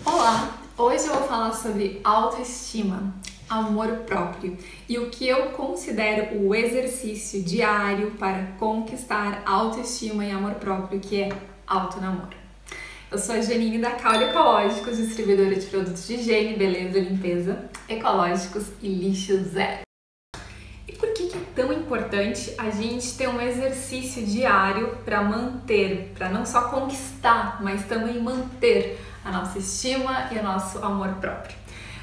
Olá! Hoje eu vou falar sobre autoestima, amor próprio e o que eu considero o exercício diário para conquistar autoestima e amor próprio, que é autonamoro. Eu sou a Janine da Caule Ecológicos, distribuidora de produtos de higiene, beleza e limpeza, ecológicos e lixo zero. E por que é tão importante a gente ter um exercício diário para manter, para não só conquistar, mas também manter a nossa estima e o nosso amor próprio?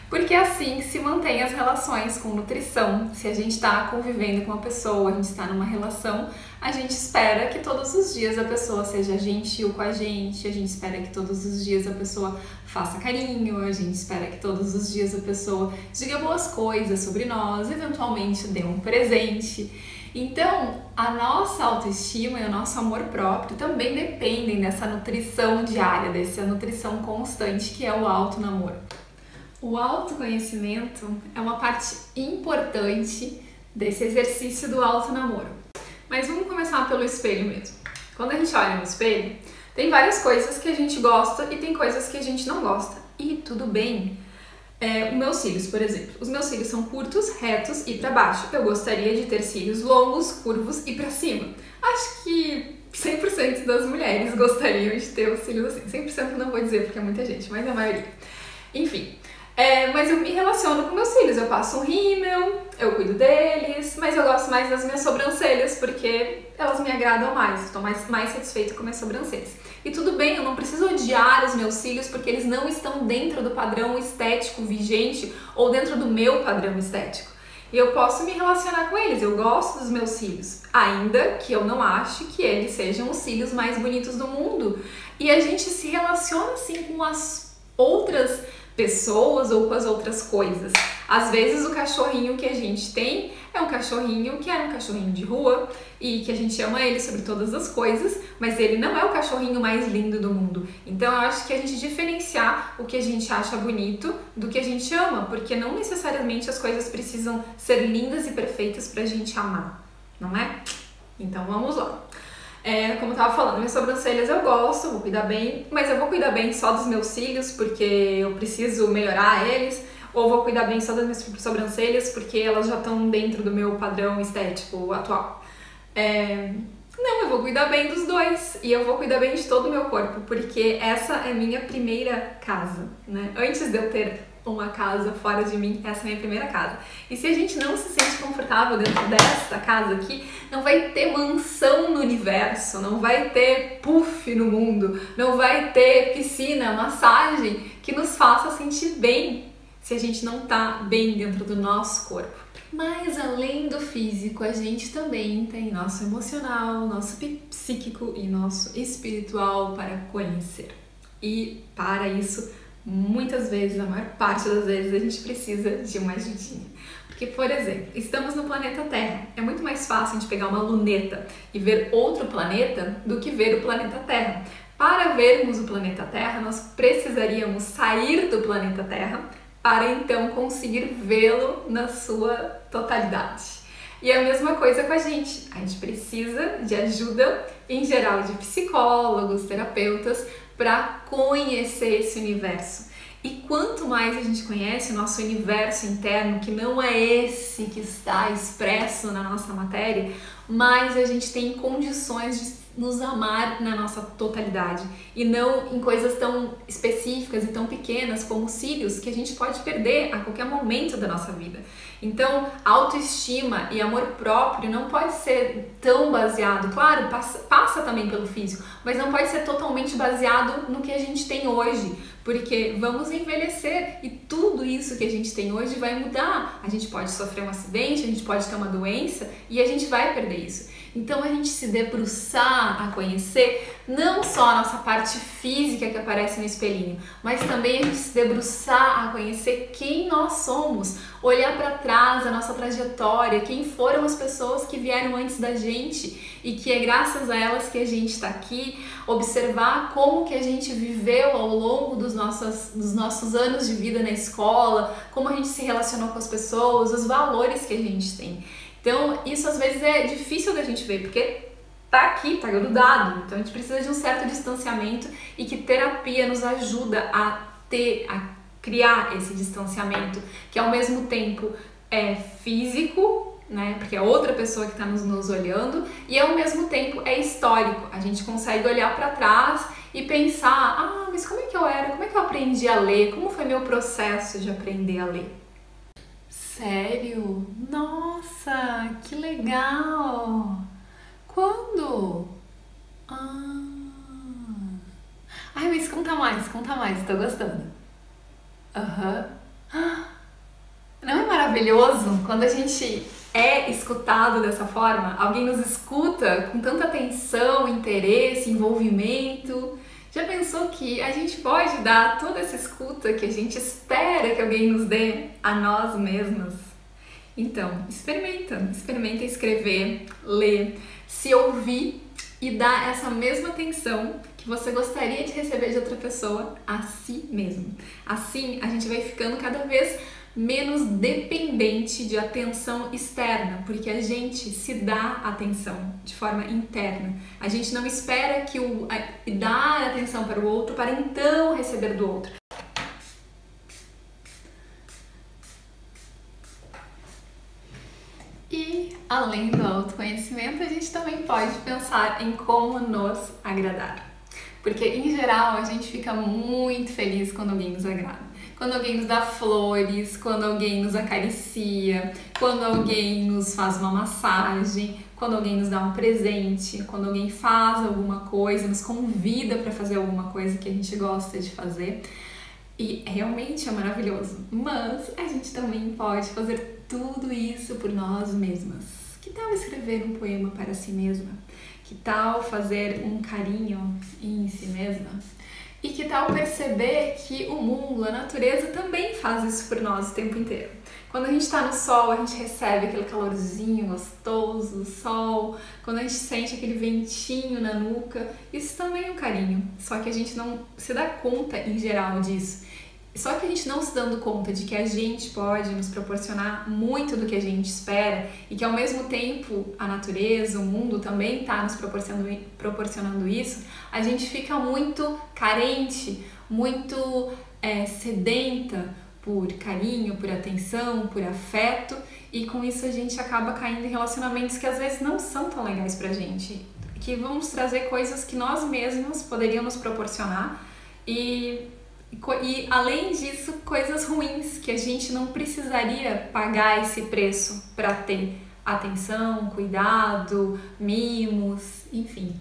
Porque assim se mantém as relações com nutrição. Se a gente está convivendo com uma pessoa, a gente está numa relação, a gente espera que todos os dias a pessoa seja gentil com a gente espera que todos os dias a pessoa faça carinho, a gente espera que todos os dias a pessoa diga boas coisas sobre nós, eventualmente dê um presente. Então, a nossa autoestima e o nosso amor próprio também dependem dessa nutrição diária, dessa nutrição constante que é o autonamoro. O autoconhecimento é uma parte importante desse exercício do autonamoro. Mas vamos começar pelo espelho mesmo. Quando a gente olha no espelho, tem várias coisas que a gente gosta e tem coisas que a gente não gosta. E tudo bem. Os meus cílios, por exemplo. Os meus cílios são curtos, retos e para baixo. Eu gostaria de ter cílios longos, curvos e para cima. Acho que 100% das mulheres gostariam de ter os cílios assim. 100% não vou dizer porque é muita gente, mas a maioria. Enfim. Mas eu me relaciono com meus cílios, eu passo um rímel, eu cuido deles, mas eu gosto mais das minhas sobrancelhas porque elas me agradam mais, estou mais satisfeita com minhas sobrancelhas. E tudo bem, eu não preciso odiar os meus cílios porque eles não estão dentro do padrão estético vigente ou dentro do meu padrão estético. E eu posso me relacionar com eles, eu gosto dos meus cílios, ainda que eu não ache que eles sejam os cílios mais bonitos do mundo. E a gente se relaciona assim com as outras pessoas ou com as outras coisas. Às vezes o cachorrinho que a gente tem é um cachorrinho que era um cachorrinho de rua e que a gente ama ele sobre todas as coisas, mas ele não é o cachorrinho mais lindo do mundo. Então eu acho que a gente diferenciar o que a gente acha bonito do que a gente ama, porque não necessariamente as coisas precisam ser lindas e perfeitas pra gente amar, não é? Então vamos lá. Como eu tava falando, minhas sobrancelhas eu gosto, vou cuidar bem, mas eu vou cuidar bem só dos meus cílios porque eu preciso melhorar eles, ou vou cuidar bem só das minhas sobrancelhas porque elas já estão dentro do meu padrão estético atual. Não, eu vou cuidar bem dos dois e eu vou cuidar bem de todo o meu corpo, porque essa é minha primeira casa, né? Antes de eu ter uma casa fora de mim, essa é a minha primeira casa. E se a gente não se sente confortável dentro desta casa aqui, não vai ter mansão no universo, não vai ter puff no mundo, não vai ter piscina, massagem que nos faça sentir bem se a gente não tá bem dentro do nosso corpo. Mas além do físico, a gente também tem nosso emocional, nosso psíquico e nosso espiritual para conhecer. E para isso, muitas vezes, a maior parte das vezes, a gente precisa de uma ajudinha. Porque, por exemplo, estamos no planeta Terra. É muito mais fácil a gente pegar uma luneta e ver outro planeta do que ver o planeta Terra. Para vermos o planeta Terra, nós precisaríamos sair do planeta Terra para então conseguir vê-lo na sua totalidade. E é a mesma coisa com a gente precisa de ajuda, em geral, de psicólogos, terapeutas, para conhecer esse universo. E quanto mais a gente conhece o nosso universo interno, que não é esse que está expresso na nossa matéria, mais a gente tem condições de nos amar na nossa totalidade e não em coisas tão específicas e tão pequenas como cílios que a gente pode perder a qualquer momento da nossa vida. Então, autoestima e amor próprio não pode ser tão baseado, claro, passa também pelo físico, mas não pode ser totalmente baseado no que a gente tem hoje, porque vamos envelhecer e tudo isso que a gente tem hoje vai mudar. A gente pode sofrer um acidente, a gente pode ter uma doença e a gente vai perder isso. Então a gente se debruçar a conhecer não só a nossa parte física que aparece no espelhinho, mas também a gente se debruçar a conhecer quem nós somos, olhar para trás a nossa trajetória, quem foram as pessoas que vieram antes da gente e que é graças a elas que a gente está aqui, observar como que a gente viveu ao longo dos nossos anos de vida na escola, como a gente se relacionou com as pessoas, os valores que a gente tem. Então, isso às vezes é difícil da gente ver, porque tá aqui, tá grudado. Então, a gente precisa de um certo distanciamento e que terapia nos ajuda a criar esse distanciamento, que ao mesmo tempo é físico, né? Porque é outra pessoa que está nos olhando, e ao mesmo tempo é histórico. A gente consegue olhar para trás e pensar, mas como é que eu era? Como é que eu aprendi a ler? Como foi meu processo de aprender a ler? Sério? Nossa, que legal! Quando? Ai, mas conta mais, tô gostando. Não é maravilhoso quando a gente é escutado dessa forma? Alguém nos escuta com tanta atenção, interesse, envolvimento. Já pensou que a gente pode dar toda essa escuta que a gente espera que alguém nos dê a nós mesmas? Então, experimenta escrever, ler, se ouvir e dar essa mesma atenção que você gostaria de receber de outra pessoa a si mesmo. Assim, a gente vai ficando cada vez menos dependente de atenção externa, porque a gente se dá atenção de forma interna. A gente não espera que dar atenção para o outro para então receber do outro. E além do autoconhecimento, a gente também pode pensar em como nos agradar. Porque em geral a gente fica muito feliz quando alguém nos agrada. Quando alguém nos dá flores, quando alguém nos acaricia, quando alguém nos faz uma massagem, quando alguém nos dá um presente, quando alguém faz alguma coisa, nos convida para fazer alguma coisa que a gente gosta de fazer. E realmente é maravilhoso. Mas a gente também pode fazer tudo isso por nós mesmas. Que tal escrever um poema para si mesma? Que tal fazer um carinho em si mesma? E que tal perceber que o mundo, a natureza também faz isso por nós o tempo inteiro? Quando a gente está no sol, a gente recebe aquele calorzinho gostoso do sol. Quando a gente sente aquele ventinho na nuca, isso também é um carinho. Só que a gente não se dá conta em geral disso. Só que a gente não se dando conta de que a gente pode nos proporcionar muito do que a gente espera e que ao mesmo tempo a natureza, o mundo também está nos proporcionando isso, a gente fica muito carente, muito sedenta por carinho, por atenção, por afeto, e com isso a gente acaba caindo em relacionamentos que às vezes não são tão legais pra gente, que vão nos trazer coisas que nós mesmos poderíamos proporcionar e além disso, coisas ruins que a gente não precisaria pagar esse preço para ter atenção, cuidado, mimos, enfim.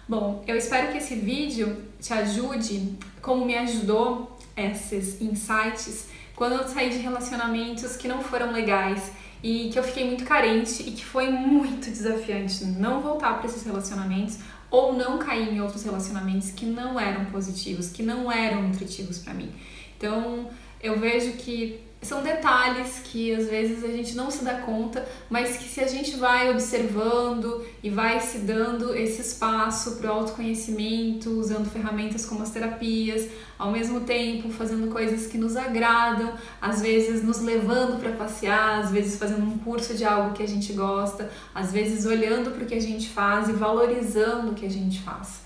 Bom, eu espero que esse vídeo te ajude, como me ajudou esses insights, quando eu saí de relacionamentos que não foram legais e que eu fiquei muito carente e que foi muito desafiante não voltar para esses relacionamentos ou não cair em outros relacionamentos que não eram positivos, que não eram nutritivos para mim. Então, eu vejo que são detalhes que às vezes a gente não se dá conta, mas que se a gente vai observando e vai se dando esse espaço para o autoconhecimento, usando ferramentas como as terapias, ao mesmo tempo fazendo coisas que nos agradam, às vezes nos levando para passear, às vezes fazendo um curso de algo que a gente gosta, às vezes olhando para o que a gente faz e valorizando o que a gente faz.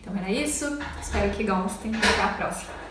Então era isso, espero que gostem e até a próxima!